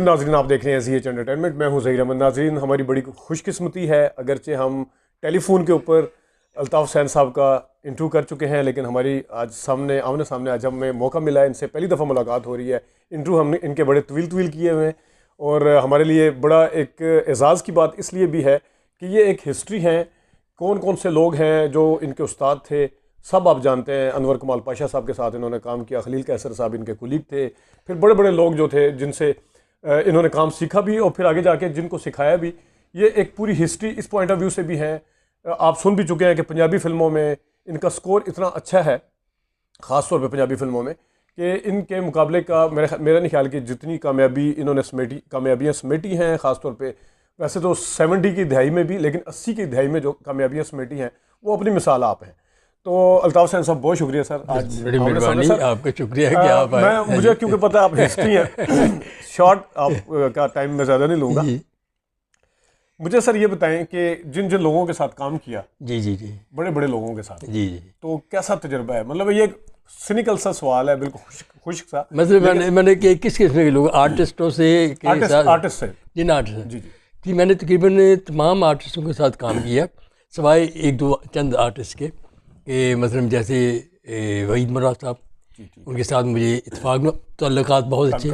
ناظرین آپ دیکھ رہے ہیں CH انٹرٹینمنٹ، میں ہوں ظہیر احمد۔ ناظرین ہماری بڑی خوش قسمتی ہے، اگرچہ ہم ٹیلی فون کے اوپر الطاف حسین صاحب کا انٹرویو کر چکے ہیں، لیکن ہماری آج آمنے سامنے آج ہمیں موقع ملا ہے، ان سے پہلی دفعہ ملاقات ہو رہی ہے۔ انٹرویو ہم نے ان کے بڑے طویل کیے ہوئے ہیں، اور ہمارے لیے بڑا ایک اعزاز کی بات اس لیے بھی ہے کہ یہ ایک ہسٹری ہے، کون سے لوگ ہیں جو ان کے استاد تھے سب آپ جانتے ہیں۔ انور کمال پاشا صاحب کے ساتھ انہوں نے کام کیا، خلیل قیصر صاحب ان کے کولیگ تھے، پھر بڑے بڑے لوگ جو تھے جن سے انہوں نے کام سیکھا بھی اور پھر آگے جا کے جن کو سکھایا بھی۔ یہ ایک پوری ہسٹری اس پوائنٹ آف ویو سے بھی ہے۔ آپ سن بھی چکے ہیں کہ پنجابی فلموں میں ان کا سکور اتنا اچھا ہے، خاص طور پہ پنجابی فلموں میں، کہ ان کے مقابلے کا میرا نہیں خیال کہ جتنی کامیابی انہوں نے کامیابیاں سمیٹی ہیں، خاص طور پہ ویسے تو 70 کی دہائی میں بھی، لیکن 80 کی دہائی میں جو کامیابیاں سمیٹی ہیں وہ اپنی مثال آپ ہیں۔ تو الطاف حسین صاحب بہت شکریہ سر، آج بڑی مہربانی، آپ کا شکریہ کہ آپ آئے۔ مجھے کیونکہ پتہ آپ ہسٹری ہیں، شارٹ آپ کا ٹائم میں زیادہ نہیں لوں گا۔ مجھے سر یہ بتائیں کہ جن لوگوں کے ساتھ کام کیا، جی بڑے بڑے لوگوں کے ساتھ، جی تو کیسا تجربہ ہے؟ مطلب یہ سینیکل سا سوال ہے، بالکل خشک سا۔ مطلب میں نے کہ کس قسم کے لوگ آرٹسٹوں سے آرٹسٹ سے جن آرٹسٹ جی میں نے تقریباً تمام آرٹسٹوں کے ساتھ کام کیا، سوائے ایک دو چند آرٹسٹ کے، کہ مثلاً جیسے وحید مراد صاحب، ان کے ساتھ مجھے اتفاق میں تعلقات بہت اچھے،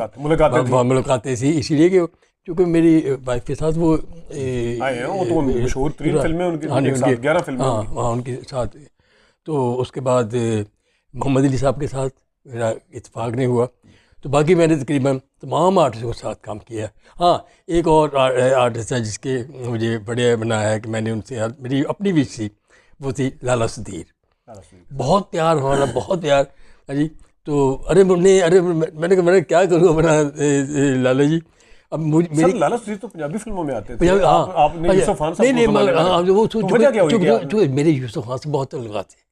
ملاقاتیں ایسی، اسی لیے کہ چونکہ میری وائف کے ساتھ وہ مشہور ترین فلمیں ان کی 11 فلمیں، ہاں ان کے ساتھ۔ تو اس کے بعد محمد علی صاحب کے ساتھ میرا اتفاق نہیں ہوا، تو باقی میں نے تقریباً تمام آرٹسٹوں کے ساتھ کام کیا۔ ہاں ایک اور آرٹسٹ ہے جس کے مجھے بڑے بنایا ہے کہ میں نے ان سے میری اپنی بھی تھی، وہ تھی لالا صدیر۔ بہت پیار ہمارا، بہت پیار جی۔ تو میں نے کہا میں کیا کروں اپنا لالا جی۔ اب میری لالا صدیر تو پنجابی فلموں میں آتے تھے، ہاں میرے یوسف خان سے بہت تعلقات تھے۔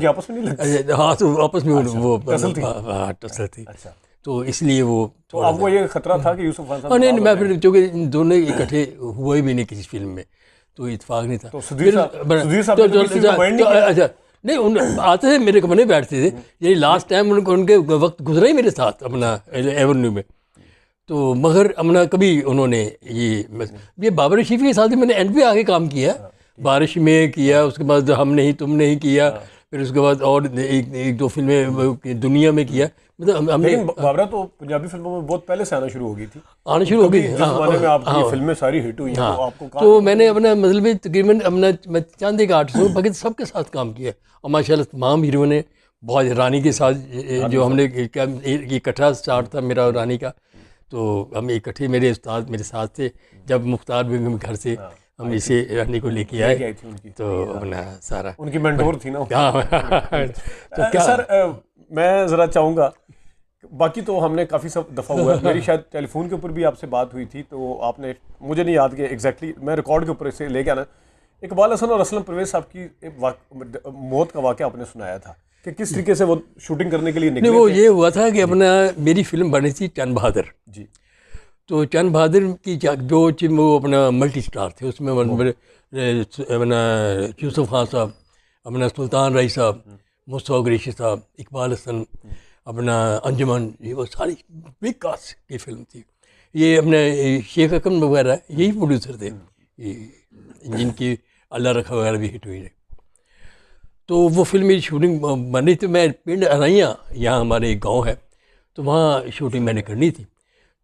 آپس میں نہیں لگتے؟ ہاں تو آپس میں وہ ٹسل تھی، تو اس لیے وہ آپ کو یہ خطرہ تھا کہ یوسف خان صاحب؟ نہیں، میں پھر چونکہ دونوں اکٹھے ہوئے بھی نہیں کسی فلم میں، تو اتفاق نہیں تھا۔ اچھا نہیں، آتے تھے میرے کمرے بیٹھتے تھے، یعنی لاسٹ ٹائم ان کے وقت گزرا ہی میرے ساتھ اپنا ایونیو میں، تو مگر امنا کبھی انہوں نے یہ بابر رشید کے ساتھ میں نے اینڈ پہ آ کے کام کیا، بارش میں کیا، اس کے بعد ہم نہیں تم نہیں کیا، پھر اس کے بعد اور ایک دو فلمیں دنیا میں کیا۔ مطلب ہم نے بابرا تو پنجابی فلموں میں بہت پہلے سے آنا شروع ہو گئی تھی، جس زمانے میں آپ کی فلمیں ساری ہٹ ہوئی ہیں، تو میں نے اپنا مطلب تقریباً میں چاند ایک آرٹسٹ ہوں، باقی سب کے ساتھ کام کیا، اور ماشاء اللہ تمام ہیرو نے بہت، رانی کے ساتھ جو ہم نے اکٹھا اسٹارٹ تھا میرا اور رانی کا، تو ہم اکٹھے، میرے استاد میرے ساتھ تھے، جب مختار بیگم گھر سے ہم اسے رانی کو لے کے آئے، تو اپنا سارا ان کی مینٹور تھی نا۔ سر میں ذرا چاہوں گا، باقی تو ہم نے کافی سب دفعہ ہوا ہے، میری شاید ٹیلی فون کے اوپر بھی آپ سے بات ہوئی تھی، تو آپ نے مجھے نہیں یاد کہ ایگزیکٹلی میں ریکارڈ کے اوپر اسے لے کے آنا، اقبال حسن اور اسلم پرویز صاحب کی موت کا واقعہ آپ نے سنایا تھا کہ کس طریقے سے وہ شوٹنگ کرنے کے لیے نکلے تھے۔ وہ یہ ہوا تھا کہ اپنا میری فلم بنی تھی چند بہادر جی، تو چند بہادر کی جو وہ اپنا ملٹی اسٹار تھے، اس میں اپنا یوسف خان صاحب، اپنا سلطان رائی صاحب، مصطفیٰ قریشی صاحب، اقبال حسن، اپنا انجمن، یہ وہ ساری بگ کاسٹ کی فلم تھی۔ یہ اپنے شیخ اکرم وغیرہ یہی پروڈیوسر تھے، جن کی اللہ رکھا وغیرہ بھی ہٹ ہوئی ہے۔ تو وہ فلم میری شوٹنگ بنی تھی، میں پنڈ ارائیاں یہاں ہمارے ایک گاؤں ہے، تو وہاں شوٹنگ میں نے کرنی تھی،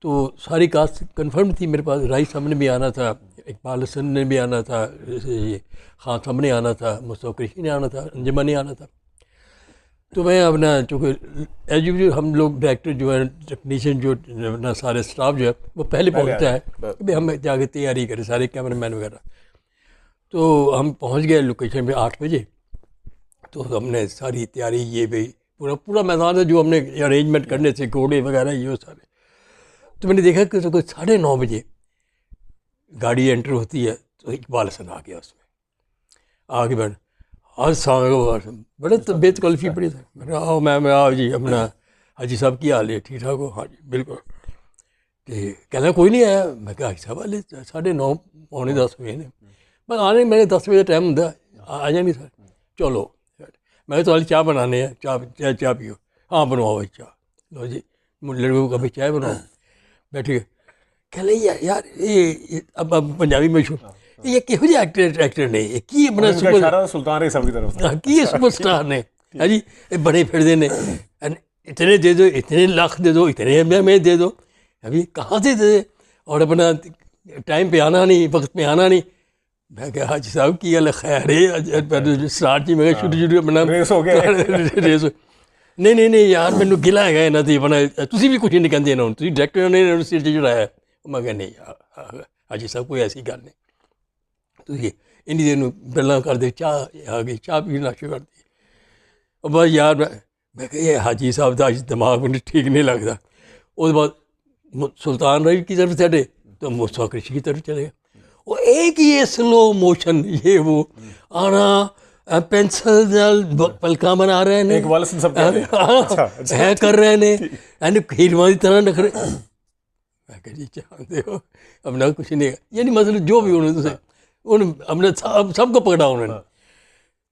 تو ساری کاسٹ کنفرم تھی میرے پاس، رائی صاحب نے بھی آنا تھا، اقبال حسن نے بھی آنا تھا، خان صاحب نے آنا تھا، مصطفیٰ قریشی نے آنا تھا، انجمن نے آنا تھا۔ تو میں اپنا چونکہ ایز یوزول ہم لوگ ڈائریکٹر جو ہے، ٹیکنیشین جو اپنا سارے اسٹاف جو ہے وہ پہلے پہنچتا ہے کہ ہم جا کے تیاری کریں، سارے کیمرہ مین وغیرہ۔ تو ہم پہنچ گئے لوکیشن پہ 8 بجے، تو ہم نے ساری تیاری، یہ بھی پورا میدان ہے جو ہم نے ارینجمنٹ کرنے تھے، گھوڑے وغیرہ یہ سارے۔ تو میں نے دیکھا کہ 9:30 بجے گاڑی انٹر ہوتی ہے، تو اقبال حسن آ گیا، اس میں آ کے بیٹھ بڑے طبیعت کلفی پڑی تھا، میں نے کہا آؤ میں آؤ جی، اپنا حاجی صاحب کی حال ہے، ٹھیک ٹھاک ہو؟ ہاں جی بالکل۔ کہ کہنا کوئی نہیں آیا، میں کہا حاجی صاحب والے 9:30 پونے 10 ہوئے ہیں، بس آنے میں نے 10 بجے ٹائم ہوں آ جائیں گے سر، چلو میں تو چائے بنانے ہیں، چائے پیو، ہاں بنواؤ بھائی چائے، لو جی لڑکوں کو کبھی چائے بناؤ، بیٹھے کہ لیں یار یہ اب پنجابی مشہور یہ کہو جی ایکٹر نے کی اپنا سلطان رئیس صاحب کی طرف کی سپر اسٹار نے ہاں جی بڑے پھردے نے اتنے دے دو اتنے لاکھ دے دو اتنے میں دے دو ابھی کہاں سے دے اور اپنا ٹائم پہ آنا نہیں وقت پہ آنا نہیں. میں کہا حاجی صاحب کی اللہ خیر ہے اسٹارٹ جی میں چھوٹی اپنا ریس ہو گیا ریس نہیں یار مینوں گلا ہے یہاں دی اپنا تسی بھی کچھ نہیں کہندے انہوں تسی ڈائریکٹر نے سر چڑھایا. میں کہا نہیں یار حاجی صاحب کوئی ایسی گل نہیں تسی انہی دیر گلاں کر دے چاہ آ گئی چاہ پینا شروع کر دی. اور بس یار میں کہ یہ حاجی صاحب دا دماغ مجھے ٹھیک نہیں لگتا. اس بعد سلطان رئیس کی طرف چڑھے تو مصطفیٰ قریشی کی طرف چلے گئے. وہ ایک یہ سلو موشن یہ وہ آنا پینسل پلکاں بنا رہے ہیں ہے کر رہے ہیں ہیرواں کی طرح نکھرے. میں کہ جی جانتے ہو اپنا کچھ نہیں یعنی مطلب جو بھی انہوں نے سب کو پکڑا انہوں نے.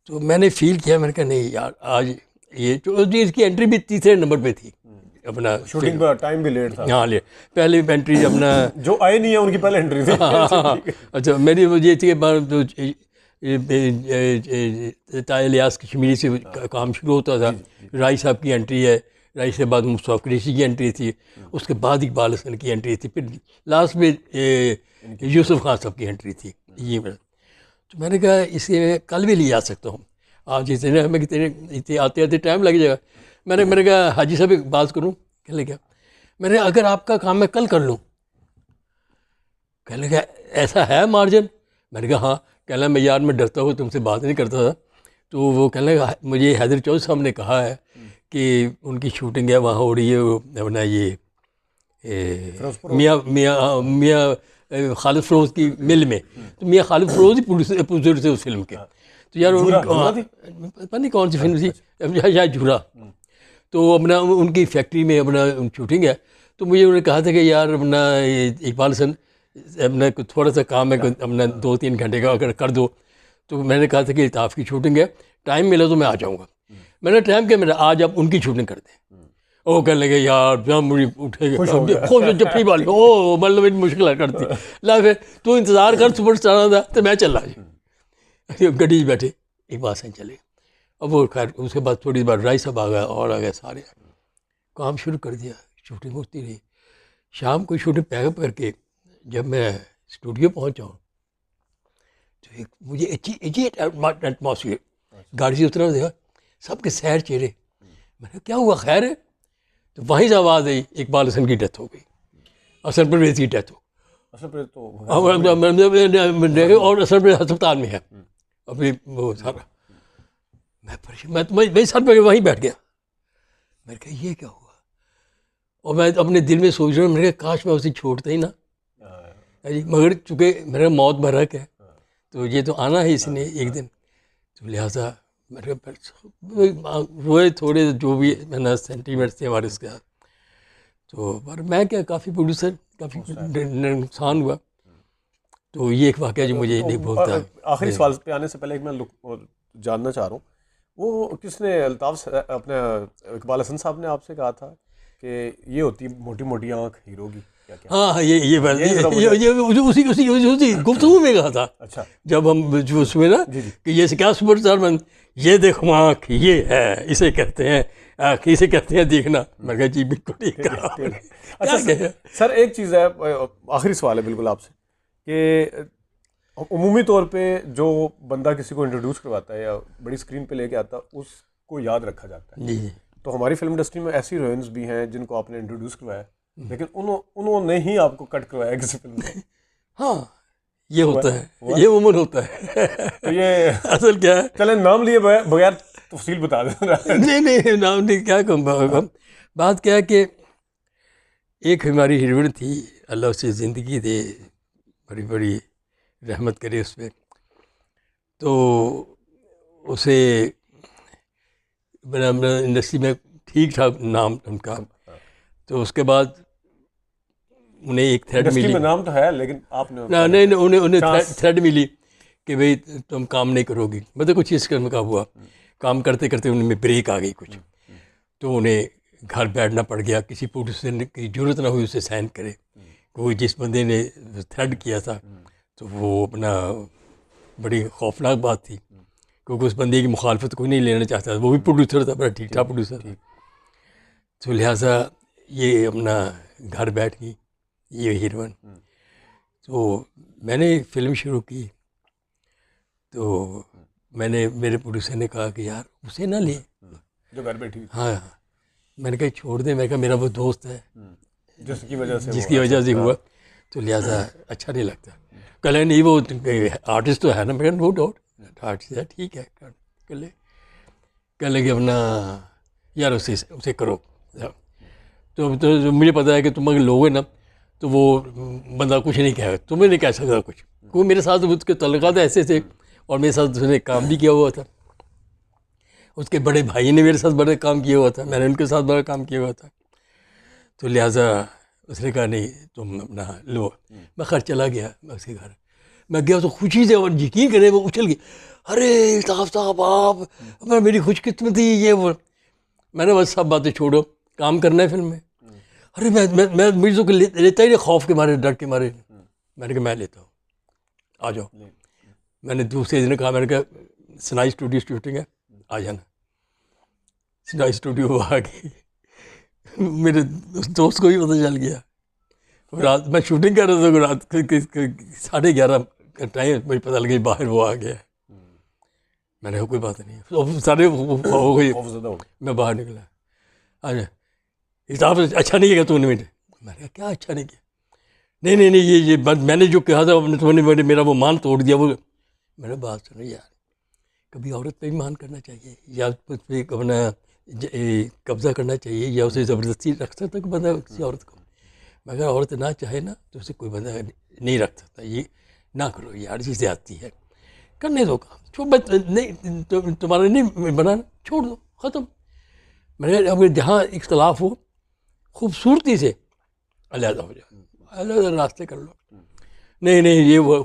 تو میں نے فیل کیا میں نے کہا نہیں یار آج یہ جی اس کی انٹری بھی تیسرے نمبر پہ تھی اپنا شوٹنگ کا ٹائم بھی لیٹ تھا. ہاں لیٹ پہلی انٹری اپنا جو آئے نہیں ہے ان کی پہلے انٹری تھی. اچھا میری وہ یہ تھی کہ طاہر الیاس کشمیری سے کام شروع ہوتا تھا. رائی صاحب کی انٹری ہے رائی سے بعد مصطفیٰ قریشی کی انٹری تھی اس کے بعد اقبال حسن کی انٹری تھی پھر لاسٹ میں یوسف خان صاحب کی انٹری تھی. یہ تو میں نے کہا اسے کل بھی لے آ سکتا ہوں آج اتنے ہمیں اتنے آتے ٹائم لگ جائے گا. میں نے کہا حاجی صاحب ایک بات کروں کہہ لے کیا میں نے اگر آپ کا کام میں کل کر لوں کہہ لے گا ایسا ہے مارجن. میں نے کہا ہاں. کہہ لیں میں یار میں ڈرتا ہوں تم سے بات نہیں کرتا تھا. تو وہ کہنے لگا مجھے حیدر چودھری صاحب نے کہا ہے کہ ان کی شوٹنگ ہے وہاں ہو رہی ہے اپنا یہ میاں خالد فروز کی مل میں. تو میاں خالد فروز ہی پروڈیوسر تھے اس فلم کے. تو یار پتہ نہیں کون سی فلم تھی یا جھورا. تو اپنا ان کی فیکٹری میں اپنا شوٹنگ ہے. تو مجھے انہوں نے کہا تھا کہ یار اپنا اقبال حسن اپنا تھوڑا سا کام ہے اپنا 2-3 گھنٹے کا اگر کر دو. تو میں نے کہا تھا کہ الطاف کی شوٹنگ ہے ٹائم ملا تو میں آ جاؤں گا. میں نے ٹائم کیا میرا آج آپ ان کی شوٹنگ کر دیں. وہ کہنے لگے یار جہاں مجھے اٹھے گا خوش جفری والی او مطلب مشکل کرتی لا پھر تو انتظار کر سپر اسٹار تھا تو میں چلا جی گڈی بیٹھے اقبال حسن چلے. اب وہ خیر اس کے بعد تھوڑی دیر بعد رائی صاحب آ گیا اور آ گئے سارے کام شروع کر دیا. شوٹنگ ہوتی رہی. شام کو شوٹنگ پیک اپ کر کے جب میں اسٹوڈیو پہنچا ہوں تو مجھے ایٹماسفیئر گاڑی سے اترا دیکھا سب کے سیر چہرے. میں نے کیا ہوا خیر ہے. تو وہیں سے آواز آئی اقبال حسن کی ڈیتھ ہو گئی. اصل پرویز کی ڈیتھ ہو اور اصل پرویز ہسپتال میں ہے ابھی وہ سارا. میں پریشان میں سر پہ وہیں بیٹھ گیا. میں نے کہا یہ کیا ہوا. اور میں اپنے دل میں سوچ رہا ہوں میں نے کہا کاش میں اسے چھوڑتا ہی نا مگر چونکہ میرا موت برحق ہے تو یہ تو آنا ہے اس نے ایک دن. تو لہٰذا روئے تھوڑے جو بھی میں نے سینٹیمنٹس تھے ہمارے اس کے ساتھ. تو پر میں کیا کافی پروڈیوسر کافی نقصان ہوا. تو یہ ایک واقعہ جو مجھے نہیں بھولتا. آخری سوال پہ آنے سے پہلے ایک میں جاننا چاہ رہا ہوں وہ کس نے الطاف اپنے اقبال حسن صاحب نے آپ سے کہا تھا کہ یہ ہوتی موٹی موٹی آنکھ ہیرو کی. ہاں یہ اسی گفتگو میں کہا تھا. اچھا جب ہم جو اس میں نا کہ یہ کیا سپر اسٹار بند یہ دیکھو آنکھ یہ ہے اسے کہتے ہیں آنکھ اسے کہتے ہیں دیکھنا. میں کہا جی بالکل ٹھیک ہے. اچھا سر ایک چیز ہے آخری سوال ہے بالکل آپ سے کہ عمومی طور پہ جو بندہ کسی کو انٹروڈیوس کرواتا ہے یا بڑی اسکرین پہ لے کے آتا ہے اس کو یاد رکھا جاتا ہے. جی تو ہماری فلم انڈسٹری میں ایسی ہیروئنس بھی ہیں جن کو آپ نے انٹروڈیوس کروایا لیکن انہوں نے ہی آپ کو کٹ کروایا کسی فلم میں. ہاں یہ ہوتا ہے یہ عموماً ہوتا ہے. تو یہ اصل کیا ہے چلیں نام لیے بغیر تفصیل بتا دیں. نہیں نام نہیں کیا کہوں. بات کیا ہے کہ ایک ہماری ہیروئن تھی اللہ اسے زندگی دے بڑی بڑی رحمت کرے اس پہ. تو اسے انڈسٹری میں ٹھیک ٹھاک نام ان کا. تو اس کے بعد انہیں ایک تھریڈ ملی. نام تو ہے لیکن آپ نے نہیں انہیں تھریڈ ملی کہ بھئی تم کام نہیں کرو گی. مطلب کچھ اس قسم کا ہوا. کام کرتے کرتے ان میں بریک آ گئی کچھ. تو انہیں گھر بیٹھنا پڑ گیا. کسی پروڈیوسر کی ضرورت نہ ہوئی اسے سائن کرے کوئی جس بندے نے تھریڈ کیا تھا تو وہ اپنا بڑی خوفناک بات تھی، کیونکہ اس بندے کی مخالفت کوئی نہیں لینا چاہتا تھا، وہ بھی پروڈیوسر تھا، بڑا ٹھیک ٹھاک پروڈیوسر تھا. تو لہٰذا یہ اپنا گھر بیٹھ گئی یہ ہیروئن. تو میں نے فلم شروع کی تو میں نے میرے پروڈیوسر نے کہا کہ یار اسے نہ لے جو گھر بیٹھی. ہاں میں نے کہا چھوڑ دیں، میں کہا میرا وہ دوست ہے جس کی وجہ سے ہوا، تو لہٰذا اچھا نہیں لگتا. کہہ نہیں وہ آرٹسٹ تو ہے نا، میں نو ڈاؤٹ آرٹسٹ ہے، ٹھیک ہے کر لے. کہہ لیں کہ اپنا یار اسے کرو. تو مجھے پتہ ہے کہ تم اگر لوگے نا تو وہ بندہ کچھ نہیں کہے گا، تمہیں نہیں کہہ سکتا کچھ، کیونکہ میرے ساتھ اس کے تعلقات ایسے تھے اور میرے ساتھ اس نے کام بھی کیا ہوا تھا. اس کے بڑے بھائی نے میرے ساتھ بڑا کام کیا ہوا تھا، میں نے ان کے ساتھ بڑا کام کیا ہوا تھا. تو لہٰذا اس نے کہا نہیں تم اپنا لو. میں خیر چلا گیا، میں اس کے گھر میں گیا تو خوشی سے، اور یقین کرے وہ اچھل گئی، ارے الطاف صاحب آپ، میری خوش قسمتی یہ وہ. میں نے بس سب باتیں چھوڑو، کام کرنا ہے فلم میں. ارے میں مجھے تو لیتا ہی نہیں، خوف کے مارے، ڈر کے مارے. میں نے کہا میں لیتا ہوں، آ جاؤ. میں نے دوسرے دن کہا، میں نے کہا سنائی اسٹوڈیو شوٹنگ ہے، آ جانا. سنائی اسٹوڈیو آ گئی، میرے دوست کو بھی پتہ چل گیا. رات میں شوٹنگ کر رہا تھا، رات 11:30 کا ٹائم، مجھے پتہ لگا باہر وہ آ گیا. میں نے کہا کوئی بات نہیں، سارے ہو گئی، میں باہر نکلا. اچھا حساب اچھا نہیں کیا تو نے. میں نے کہا کیا اچھا نہیں کیا؟ نہیں یہ میں نے جو کہا تھا تو نے میرا وہ مان توڑ دیا. وہ میں نے بات سنو یار، کبھی عورت پہ بھی مان کرنا چاہیے، یا اس پہ اپنا قبضہ کرنا چاہیے، یا اسے زبردستی رکھ سکتا کہ بندہ کسی عورت کو. میں اگر عورت نہ چاہے نا تو اسے کوئی بندہ نہیں رکھ سکتا. یہ نہ کرو یار، یہ زیادتی ہے، کرنے دو کام. نہیں تمہارا نہیں بنانا، چھوڑ دو، ختم. میں نے کہا جہاں اختلاف ہو خوبصورتی سے علیحدہ ہو جائے، علیحدہ راستے کر لو. نہیں یہ وہ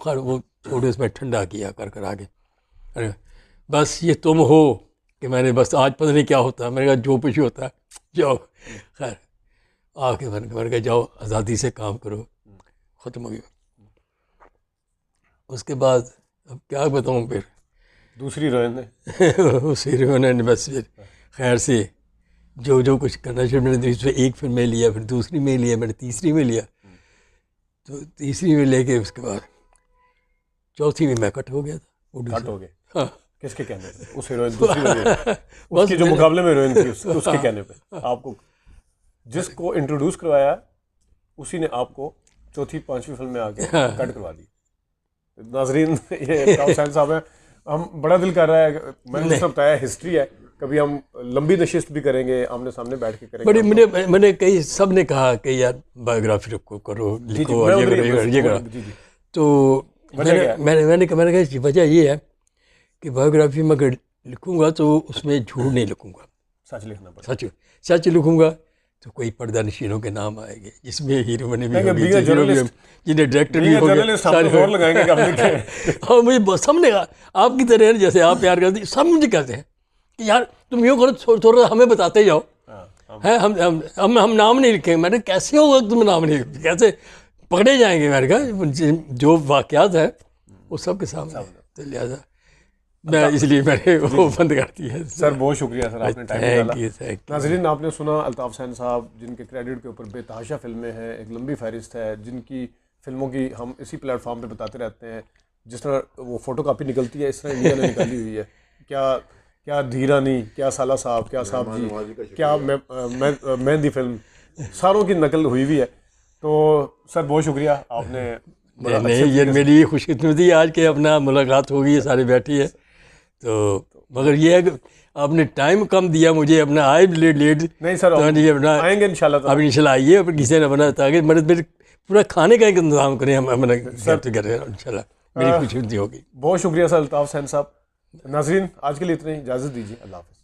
چھوڑو، اس میں ٹھنڈا کیا کر آگے. ارے بس یہ تم ہو کہ میں نے بس آج پتہ نہیں کیا ہوتا. میں نے کہا جو کچھ ہوتا ہے جاؤ. خیر آ کے میں نے کہا جاؤ آزادی سے کام کرو، ختم ہو گیا. اس کے بعد اب کیا بتاؤں، پھر دوسری روئن نے اس ہیروئن نے بس پھر خیر سے جو کچھ کرنا شروع. میں نے اس میں ایک فلم میں لیا، پھر دوسری میں لیا، میں نے تیسری میں لیا. تو تیسری میں لے کے اس کے بعد چوتھی میں کٹ ہو گیا تھا. کٹ ہو گئے؟ ہاں. کس کے کہنے پہ؟ اس ہیروئن دوسری اس کے جو مقابلے میں ہیروئن تھی اس کے کہنے پہ آپ کو جس کو انٹروڈیوس کروایا اسی نے آپ کو چوتھی پانچویں فلم میں آ کے کٹ کروا دی. ناظرین یہ الطاف حسین صاحب ہیں. ہم بڑا دل کر رہا ہے، میں نے بتایا ہسٹری ہے، کبھی ہم لمبی نشست بھی کریں گے، آمنے سامنے بیٹھ کے کریں گے. بڑی میں نے کئی سب نے کہا کہ یار بایوگرافی رکھو، کرو، لکھو، یہ کرو. تو میں نے کہا وجہ یہ ہے کہ بایوگرافی میں اگر لکھوں گا تو اس میں جھوٹ نہیں لکھوں گا، سچ لکھنا پڑتا. سچ لکھوں گا تو کوئی پردہ نشینوں کے نام آئے گے، جس میں ہیرو بنے بھی ہوں گے، جنہیں ڈائریکٹر بھی ہوں گے. اور مجھے سب نے آپ کی طرح جیسے آپ پیار کرتے سب مجھے کہتے ہیں کہ یار تم یوں کرو، تھوڑا ہمیں بتاتے جاؤ. ہم نام نہیں لکھیں گے. میں نے کیسے ہوگا تم نام نہیں لکھیں، کیسے پکڑے جائیں گے؟ میں نے کہا جو واقعات ہیں وہ سب کے سامنے، تو لہٰذا میں اس لیے میں نے وہ بند کر دیا. سر بہت شکریہ سر، آپ نے ٹائم نکالا. ناظرین آپ نے سنا الطاف حسین صاحب جن کے کریڈٹ کے اوپر بے تحاشا فلمیں ہیں، ایک لمبی فہرست ہے، جن کی فلموں کی ہم اسی پلیٹ فارم پہ بتاتے رہتے ہیں. جس طرح وہ فوٹو کاپی نکلتی ہے اس طرح انڈیا نے نکالی ہوئی ہے. کیا دھیرانی، کیا سالہ صاحب، کیا صاحب جی، کیا مہندی فلم، ساروں کی نقل ہوئی ہوئی ہے. تو سر بہت شکریہ آپ نے. نہیں یہ میری خوش قسمتی آج کہ اپنا ملاقات ہو گئی ہے، سارے بیٹھی ہے. تو مگر یہ ہے کہ آپ نے ٹائم کم دیا مجھے، اپنا آئے لیٹ. نہیں سر آئیں گے انشاءاللہ. اب انشاءاللہ آئیے، اور کسی نے بنا تاکہ میرے پورا کھانے کا ایک انتظام کریں ہم انشاءاللہ. میری خوش قسمتی ہوگی. بہت شکریہ سر الطاف حسین صاحب. ناظرین آج کے لیے اتنے، اجازت دیجیے، اللہ حافظ.